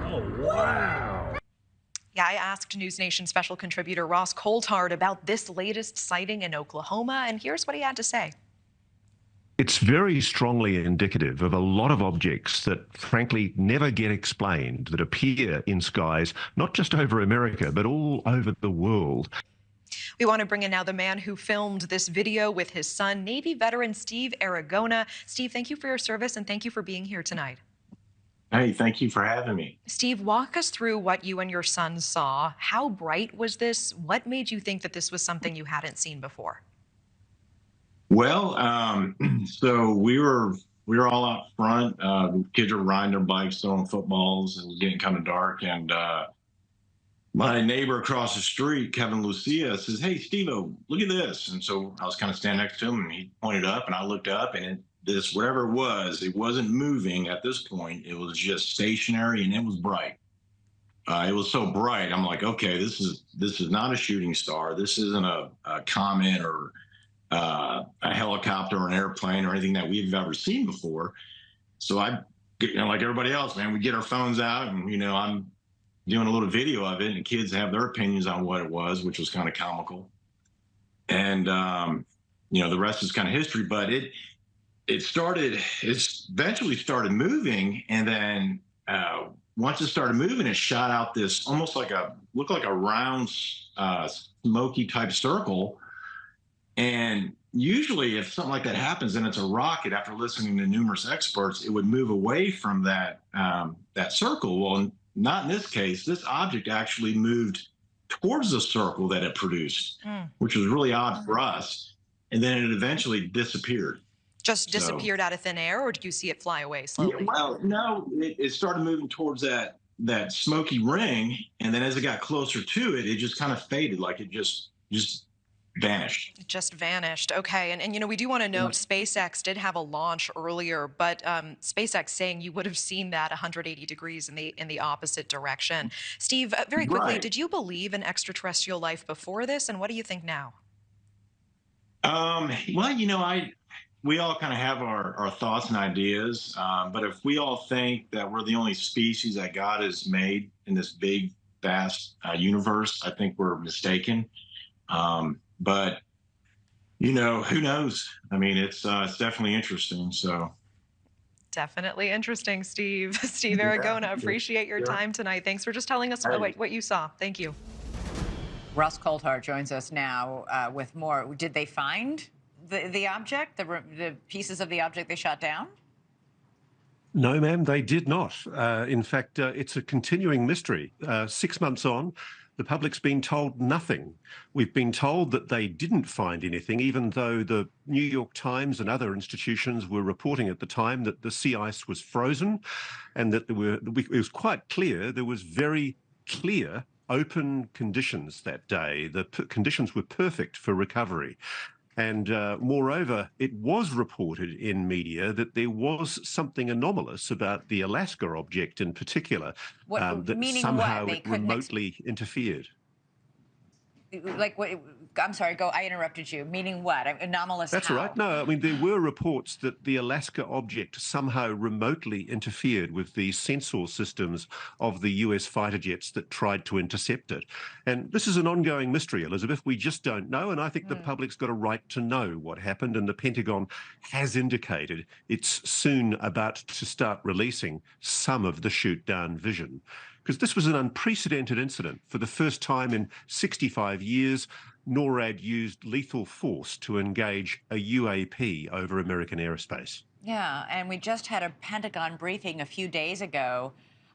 Oh, wow. Yeah, I asked NewsNation special contributor Ross Coulthard about this latest sighting in Oklahoma, and here's what he had to say. It's very strongly indicative of a lot of objects that, frankly, never get explained, that appear in skies, not just over America, but all over the world. We want to bring in now the man who filmed this video with his son, Navy veteran Steve Aragona. Steve, thank you for your service, and thank you for being here tonight. Hey, thank you for having me. Steve, walk us through what you and your son saw. How bright was this? What made you think that this was something you hadn't seen before? Well, so we were all out front. The kids were riding their bikes, throwing footballs. It was getting kind of dark, and my neighbor across the street, Kevin Lucia, says, "Hey, Steve-O, look at this." And so I was kind of standing next to him, and he pointed up, and I looked up, and this, whatever it wasn't moving at this point. It was just stationary, and it was bright. It was so bright. I'm like, okay, this is not a shooting star. This isn't a comet or a helicopter or an airplane or anything that we've ever seen before. So like everybody else, man, we get our phones out, and I'm doing a little video of it, and the kids have their opinions on what it was, which was kind of comical. And the rest is kind of history. But it eventually started moving, and then once it started moving, it shot out this almost looked like a round, smoky type circle. And usually if something like that happens and it's a rocket, after listening to numerous experts, it would move away from that circle. Well, not in this case. This object actually moved towards the circle that it produced, which was really odd for us. And then it eventually disappeared. Just disappeared out of thin air, or did you see it fly away slowly? Yeah, well, no, it started moving towards that smoky ring, and then as it got closer to it, it just kind of faded, like it just vanished. It just vanished. Okay, and we do want to note SpaceX did have a launch earlier, but SpaceX saying you would have seen that 180 degrees in the opposite direction. Steve, very quickly, Right. Did you believe in extraterrestrial life before this, and what do you think now? Well, we all kind of have our thoughts and ideas, but if we all think that we're the only species that God has made in this big, vast universe, I think we're mistaken. But who knows? I mean, it's definitely interesting. So. Definitely interesting, Steve. Steve Aragona, appreciate your time tonight. Thanks for just telling us what you saw. Thank you. Ross Coulthard joins us now with more. Did they find the object, the pieces of the object they shot down? No, ma'am, they did not. In fact, it's a continuing mystery. 6 months on, the public's been told nothing. We've been told that they didn't find anything, even though the New York Times and other institutions were reporting at the time that the sea ice was frozen, and that it was quite clear, there was very clear open conditions that day. The conditions were perfect for recovery. And moreover, it was reported in media that there was something anomalous about the Alaska object in particular, that somehow it remotely interfered. Like what? I'm sorry, I interrupted you. Meaning what? Anomalous? That's how? right. No, I mean, there were reports that the Alaska object somehow remotely interfered with the sensor systems of the US fighter jets that tried to intercept it. And this is an ongoing mystery, Elizabeth. We just don't know. And I think the public's got a right to know what happened. And the Pentagon has indicated it's soon about to start releasing some of the shoot-down vision. Because this was an unprecedented incident. For the first time in 65 years, NORAD used lethal force to engage a UAP over American airspace. Yeah, and we just had a Pentagon briefing a few days ago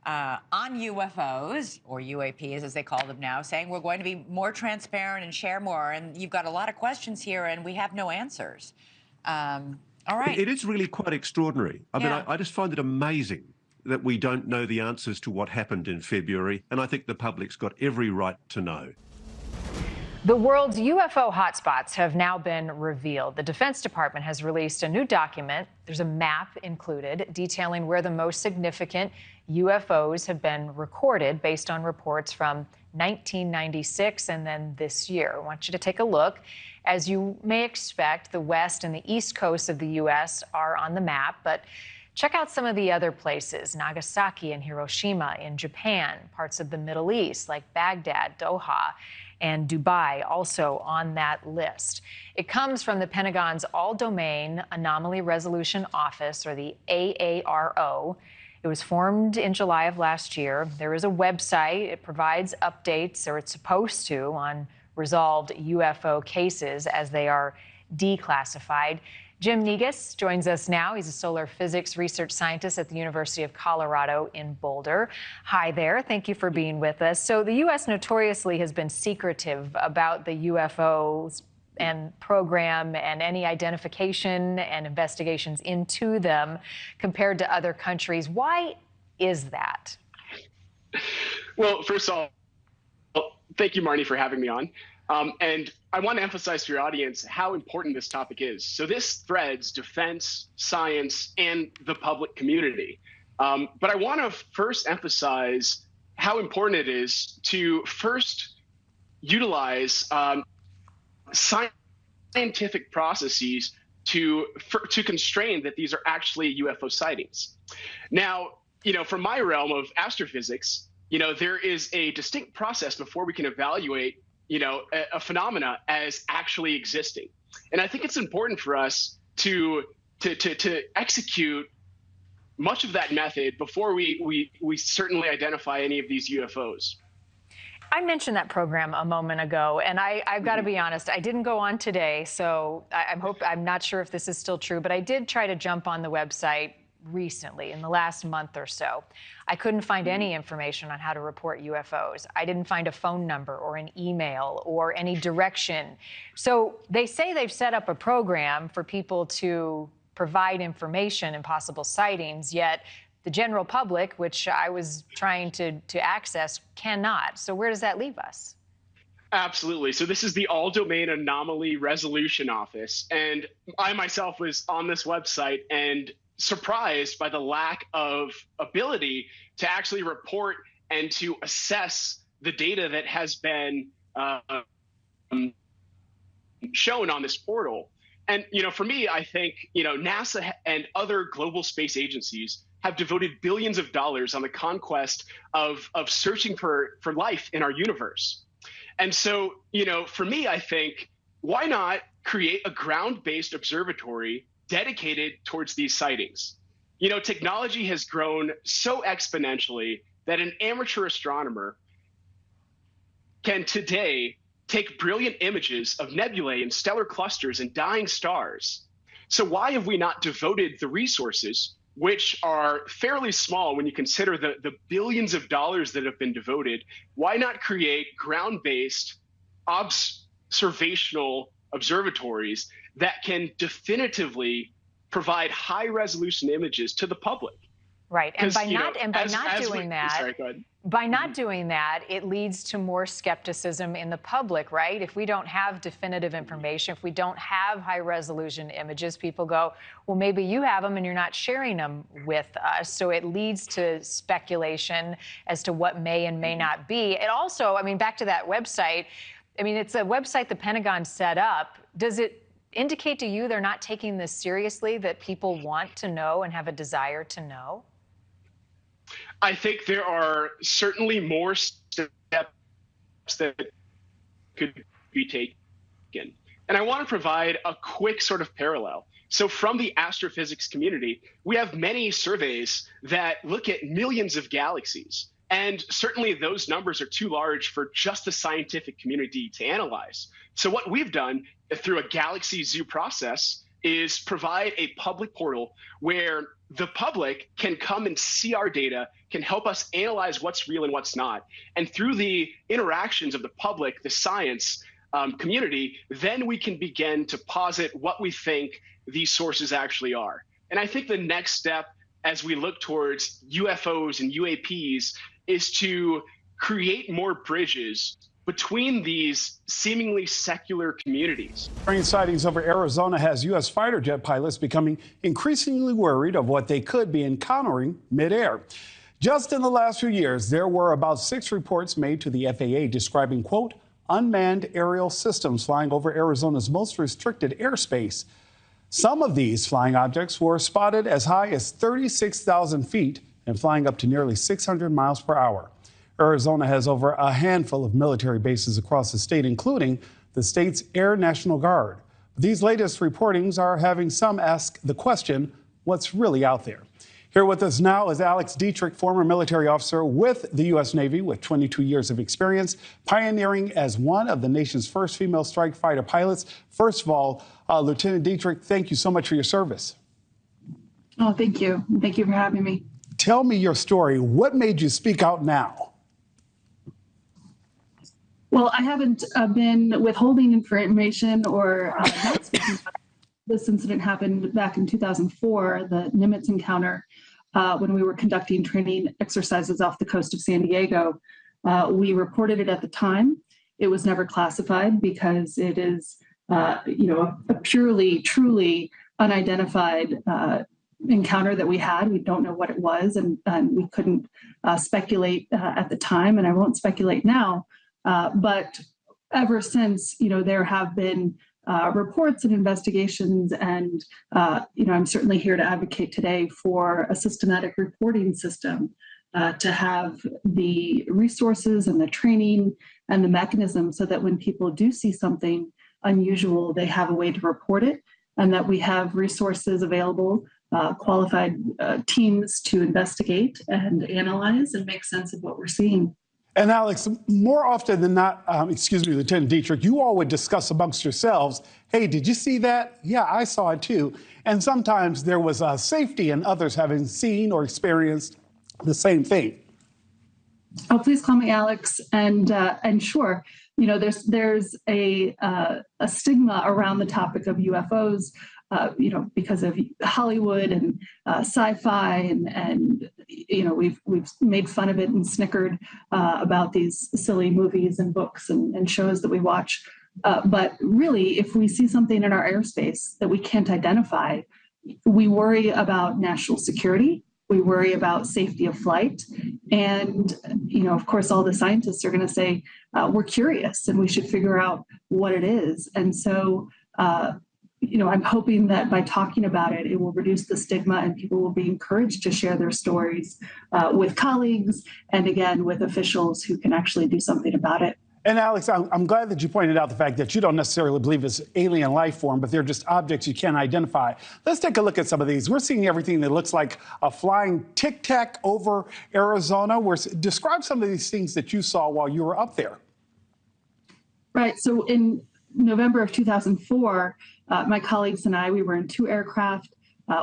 on UFOs, or UAPs as they call them now, saying we're going to be more transparent and share more. And you've got a lot of questions here, and we have no answers. All right. It is really quite extraordinary. I mean, I just find it amazing that we don't know the answers to what happened in February, and I think the public's got every right to know. The world's UFO hotspots have now been revealed. The Defense Department has released a new document. There's a map included detailing where the most significant UFOs have been recorded based on reports from 1996 and then this year. I want you to take a look. As you may expect, the west and the east coasts of the U.S. are on the map, but Check out some of the other places: Nagasaki and Hiroshima in Japan, parts of the Middle East like Baghdad, Doha, and Dubai also on that list. It comes from the Pentagon's All-Domain Anomaly Resolution Office, or the AARO. It was formed in July of last year. There is a website. It provides updates, or it's supposed to, on resolved UFO cases as they are declassified. Jim Negus joins us now. He's a solar physics research scientist at the University of Colorado in Boulder. Hi there. Thank you for being with us. So the U.S. notoriously has been secretive about the UFOs and program and any identification and investigations into them compared to other countries. Why is that? Well, first of all, thank you, Marnie, for having me on. And I want to emphasize to your audience how important this topic is. So this threads defense, science, and the public community. But I want to first emphasize how important it is to first utilize scientific processes to constrain that these are actually UFO sightings. Now, from my realm of astrophysics, there is a distinct process before we can evaluate a phenomena as actually existing. And I think it's important for us to execute much of that method before we certainly identify any of these UFOs. I mentioned that program a moment ago, and I've got to be honest, I didn't go on today, so I'm not sure if this is still true, but I did try to jump on the website recently, in the last month or so. I couldn't find any information on how to report UFOs. I didn't find a phone number or an email or any direction. So they say they've set up a program for people to provide information and possible sightings, yet the general public, which I was trying to access, cannot. So where does that leave us? Absolutely. So this is the All-Domain Anomaly Resolution Office. And I myself was on this website and surprised by the lack of ability to actually report and to assess the data that has been shown on this portal. And, for me, I think, NASA and other global space agencies have devoted billions of dollars on the conquest of searching for life in our universe. And so, for me, I think, why not create a ground-based observatory dedicated towards these sightings? Technology has grown so exponentially that an amateur astronomer can today take brilliant images of nebulae and stellar clusters and dying stars. So why have we not devoted the resources, which are fairly small when you consider the billions of dollars that have been devoted? Why not create ground-based observational observatories that can definitively provide high-resolution images to the public? Right, and by not doing that, it leads to more skepticism in the public, right? If we don't have definitive information, if we don't have high-resolution images, people go, well, maybe you have them and you're not sharing them with us. So it leads to speculation as to what may and may not be. It also, back to that website, it's a website the Pentagon set up. Does it indicate to you they're not taking this seriously, that people want to know and have a desire to know? I think there are certainly more steps that could be taken. And I want to provide a quick sort of parallel. So from the astrophysics community, we have many surveys that look at millions of galaxies. And certainly those numbers are too large for just the scientific community to analyze. So what we've done through a Galaxy Zoo process is provide a public portal where the public can come and see our data, can help us analyze what's real and what's not. And through the interactions of the public, the science community, then we can begin to posit what we think these sources actually are. And I think the next step as we look towards UFOs and UAPs is to create more bridges between these seemingly secular communities. Train sightings over Arizona has U.S. fighter jet pilots becoming increasingly worried of what they could be encountering midair. Just in the last few years, there were about 6 reports made to the FAA describing, quote, unmanned aerial systems flying over Arizona's most restricted airspace. Some of these flying objects were spotted as high as 36,000 feet and flying up to nearly 600 miles per hour. Arizona has over a handful of military bases across the state, including the state's Air National Guard. These latest reportings are having some ask the question, what's really out there? Here with us now is Alex Dietrich, former military officer with the U.S. Navy with 22 years of experience, pioneering as one of the nation's first female strike fighter pilots. First of all, Lieutenant Dietrich, thank you so much for your service. Oh, thank you. Thank you for having me. Tell me your story. What made you speak out now? Well, I haven't been withholding information or not speaking about this incident happened back in 2004, the Nimitz encounter, when we were conducting training exercises off the coast of San Diego. We reported it at the time. It was never classified because it is, a purely, truly unidentified encounter that we had. We don't know what it was, and we couldn't speculate at the time, and I won't speculate now. But ever since, there have been reports and investigations, and I'm certainly here to advocate today for a systematic reporting system to have the resources and the training and the mechanism so that when people do see something unusual, they have a way to report it, and that we have resources available, qualified teams to investigate and analyze and make sense of what we're seeing. And Alex, more often than not, Lieutenant Dietrich, you all would discuss amongst yourselves, hey, did you see that? Yeah, I saw it too. And sometimes there was safety in others having seen or experienced the same thing. Oh, please call me Alex. And sure, there's a stigma around the topic of UFOs, because of Hollywood and sci-fi, and we've made fun of it and snickered about these silly movies and books and shows that we watch. But really, if we see something in our airspace that we can't identify, we worry about national security. We worry about safety of flight. And, of course, all the scientists are going to say, we're curious and we should figure out what it is. And so, I'm hoping that by talking about it, it will reduce the stigma and people will be encouraged to share their stories with colleagues and, again, with officials who can actually do something about it. And Alex, I'm glad that you pointed out the fact that you don't necessarily believe it's alien life form, but they're just objects you can't identify. Let's take a look at some of these. We're seeing everything that looks like a flying Tic Tac over Arizona. Describe some of these things that you saw while you were up there. Right. So in November of 2004, my colleagues and we were in 2 aircraft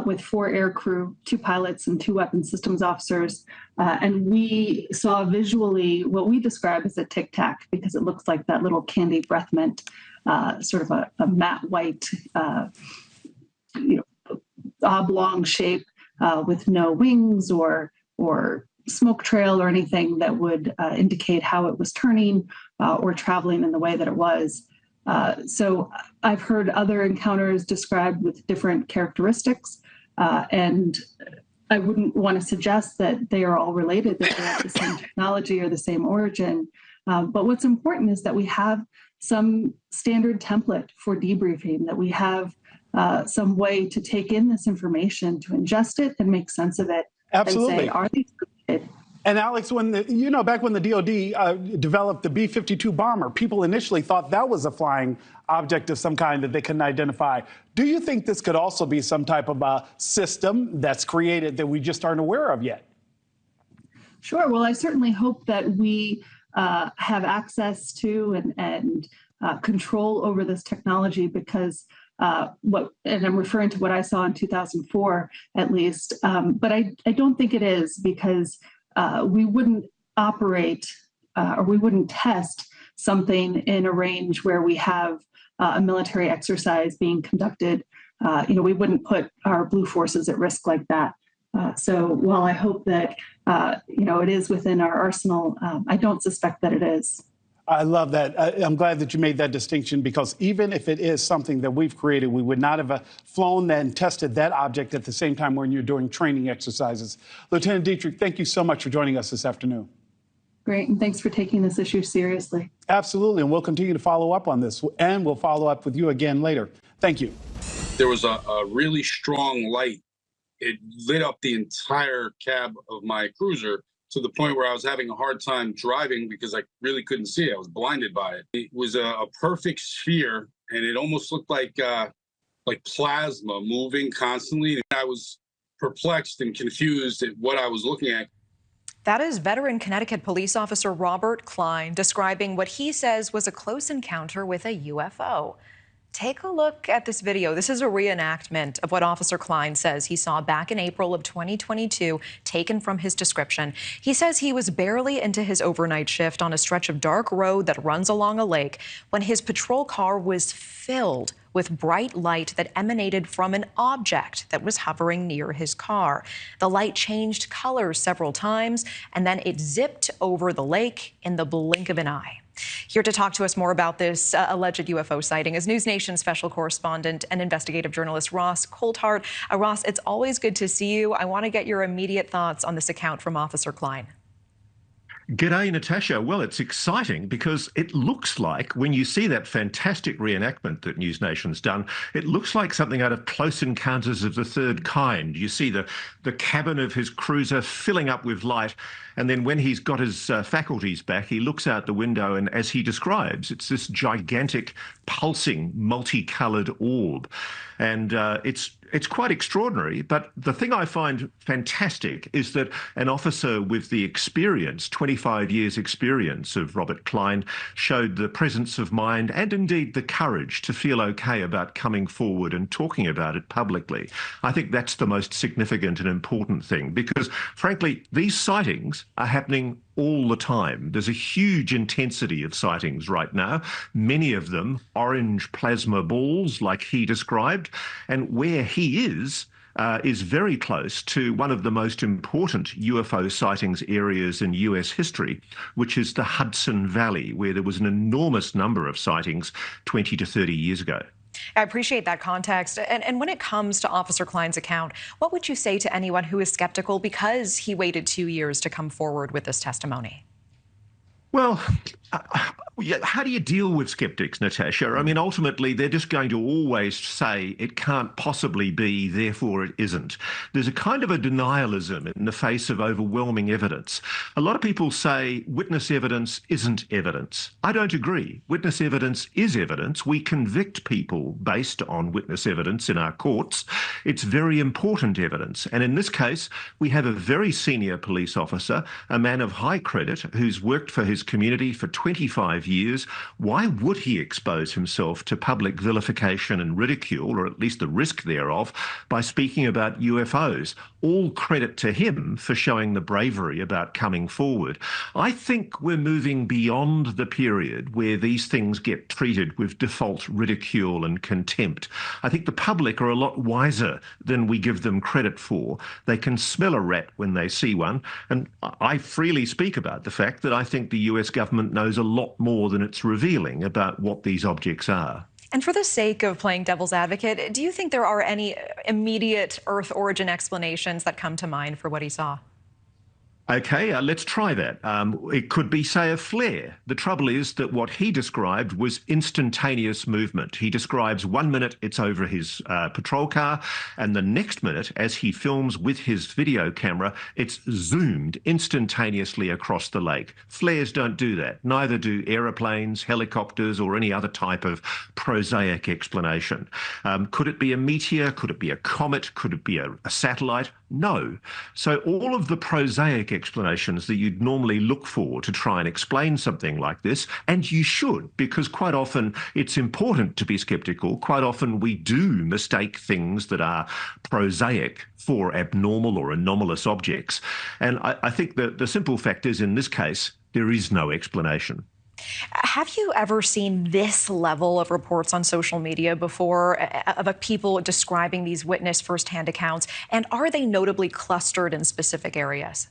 with 4 air crew, 2 pilots and 2 weapons systems officers. And we saw visually what we describe as a Tic Tac because it looks like that little candy breath mint, sort of a matte white, oblong shape with no wings or smoke trail or anything that would indicate how it was turning or traveling in the way that it was. So I've heard other encounters described with different characteristics, and I wouldn't want to suggest that they are all related, that they have the same technology or the same origin. But what's important is that we have some standard template for debriefing, that we have some way to take in this information, to ingest it and make sense of it. Absolutely. And say, are these related? And Alex, back when the DoD developed the B-52 bomber, people initially thought that was a flying object of some kind that they couldn't identify. Do you think this could also be some type of a system that's created that we just aren't aware of yet? Sure. Well, I certainly hope that we have access to and control over this technology because and I'm referring to what I saw in 2004, at least, but I don't think it is because we wouldn't operate or we wouldn't test something in a range where we have a military exercise being conducted. We wouldn't put our blue forces at risk like that. So while I hope that, it is within our arsenal, I don't suspect that it is. I love that. I'm glad that you made that distinction because even if it is something that we've created, we would not have flown and tested that object at the same time when you're doing training exercises. Lieutenant Dietrich, thank you so much for joining us this afternoon. Great, and thanks for taking this issue seriously. Absolutely, and we'll continue to follow up on this, and we'll follow up with you again later. Thank you. there was a really strong light. It lit up the entire cab of my cruiser to the point where I was having a hard time driving because I really couldn't see it. I was blinded by it. It was a perfect sphere, and it almost looked like plasma moving constantly. And I was perplexed and confused at what I was looking at. That is veteran Connecticut police officer Robert Klein describing what he says was a close encounter with a UFO. Take a look at this video. This is a reenactment of what Officer Klein says he saw back in April of 2022, taken from his description. He says he was barely into his overnight shift on a stretch of dark road that runs along a lake when his patrol car was filled with bright light that emanated from an object that was hovering near his car. The light changed colors several times, and then it zipped over the lake in the blink of an eye. Here to talk to us more about this alleged UFO sighting is NewsNation special correspondent and investigative journalist Ross Coulthart. Ross, it's always good to see you. I want to get your immediate thoughts on this account from Officer Klein. G'day, Natasha. Well, it's exciting because it looks like, when you see that fantastic reenactment that NewsNation's done, it looks like something out of Close Encounters of the Third Kind. You see the cabin of his cruiser filling up with light, and then when he's got his faculties back, he looks out the window, and as he describes, it's this gigantic, pulsing, multicoloured orb. And it's quite extraordinary. But the thing I find fantastic is that an officer with the experience, 25 years experience of Robert Klein, showed the presence of mind and indeed the courage to feel okay about coming forward and talking about it publicly. I think that's the most significant and important thing, because frankly, these sightings are happening all the time. There's a huge intensity of sightings right now, many of them orange plasma balls like he described, and where he is very close to one of the most important UFO sightings areas in US history, which is the Hudson Valley, where there was an enormous number of sightings 20 to 30 years ago. I appreciate that context. And when it comes to Officer Klein's account, what would you say to anyone who is skeptical because he waited 2 years to come forward with this testimony? Well, how do you deal with skeptics, Natasha? I mean, ultimately, they're just going to always say it can't possibly be, therefore it isn't. There's a kind of a denialism in the face of overwhelming evidence. A lot of people say witness evidence isn't evidence. I don't agree. Witness evidence is evidence. We convict people based on witness evidence in our courts. It's very important evidence. And in this case, we have a very senior police officer, a man of high credit, who's worked for his community for 25 years. Why would he expose himself to public vilification and ridicule, or at least the risk thereof, by speaking about UFOs? All credit to him for showing the bravery about coming forward. I think we're moving beyond the period where these things get treated with default ridicule and contempt. I think the public are a lot wiser than we give them credit for. They can smell a rat when they see one, and I freely speak about the fact that I think the US government knows a lot more than it's revealing about what these objects are. And for the sake of playing devil's advocate, do you think there are any immediate Earth origin explanations that come to mind for what he saw? Okay, let's try that. It could be, say, a flare. The trouble is that what he described was instantaneous movement. He describes 1 minute it's over his patrol car, and the next minute, as he films with his video camera, it's zoomed instantaneously across the lake. Flares don't do that. Neither do aeroplanes, helicopters, or any other type of prosaic explanation. Could it be a meteor? Could it be a comet? Could it be a satellite? No. So all of the prosaic explanations that you'd normally look for to try and explain something like this, and you should, because quite often it's important to be skeptical. Quite often we do mistake things that are prosaic for abnormal or anomalous objects. And I think that the simple fact is, in this case, there is no explanation. Have you ever seen this level of reports on social media before of people describing these witness firsthand accounts? And are they notably clustered in specific areas?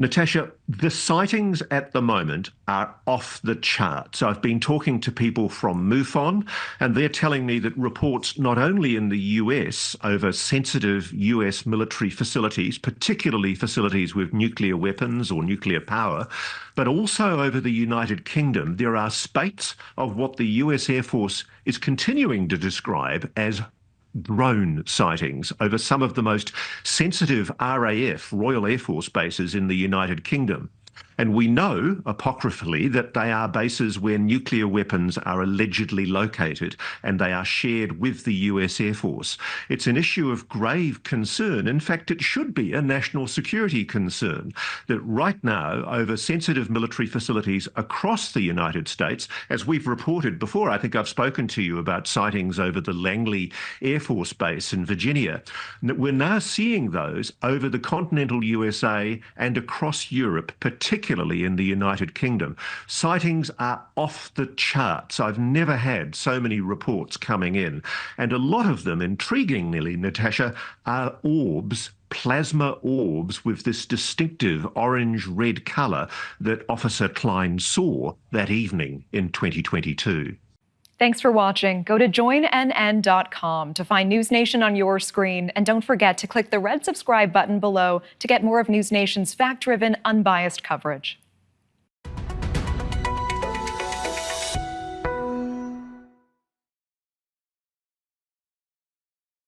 Natasha, the sightings at the moment are off the charts. I've been talking to people from MUFON, and they're telling me that reports not only in the US over sensitive US military facilities, particularly facilities with nuclear weapons or nuclear power, but also over the United Kingdom, there are spates of what the US Air Force is continuing to describe as drone sightings over some of the most sensitive RAF, Royal Air Force bases in the United Kingdom. And we know, apocryphally, that they are bases where nuclear weapons are allegedly located, and they are shared with the US Air Force. It's an issue of grave concern. In fact, it should be a national security concern that right now, over sensitive military facilities across the United States, as we've reported before, I think I've spoken to you about sightings over the Langley Air Force Base in Virginia. We're now seeing those over the continental USA and across Europe, particularly in the United Kingdom. Sightings are off the charts. I've never had so many reports coming in. And a lot of them, intriguingly, Natasha, are orbs, plasma orbs with this distinctive orange-red colour that Officer Klein saw that evening in 2022. Thanks for watching. Go to joinnn.com to find NewsNation on your screen. And don't forget to click the red subscribe button below to get more of NewsNation's fact-driven, unbiased coverage.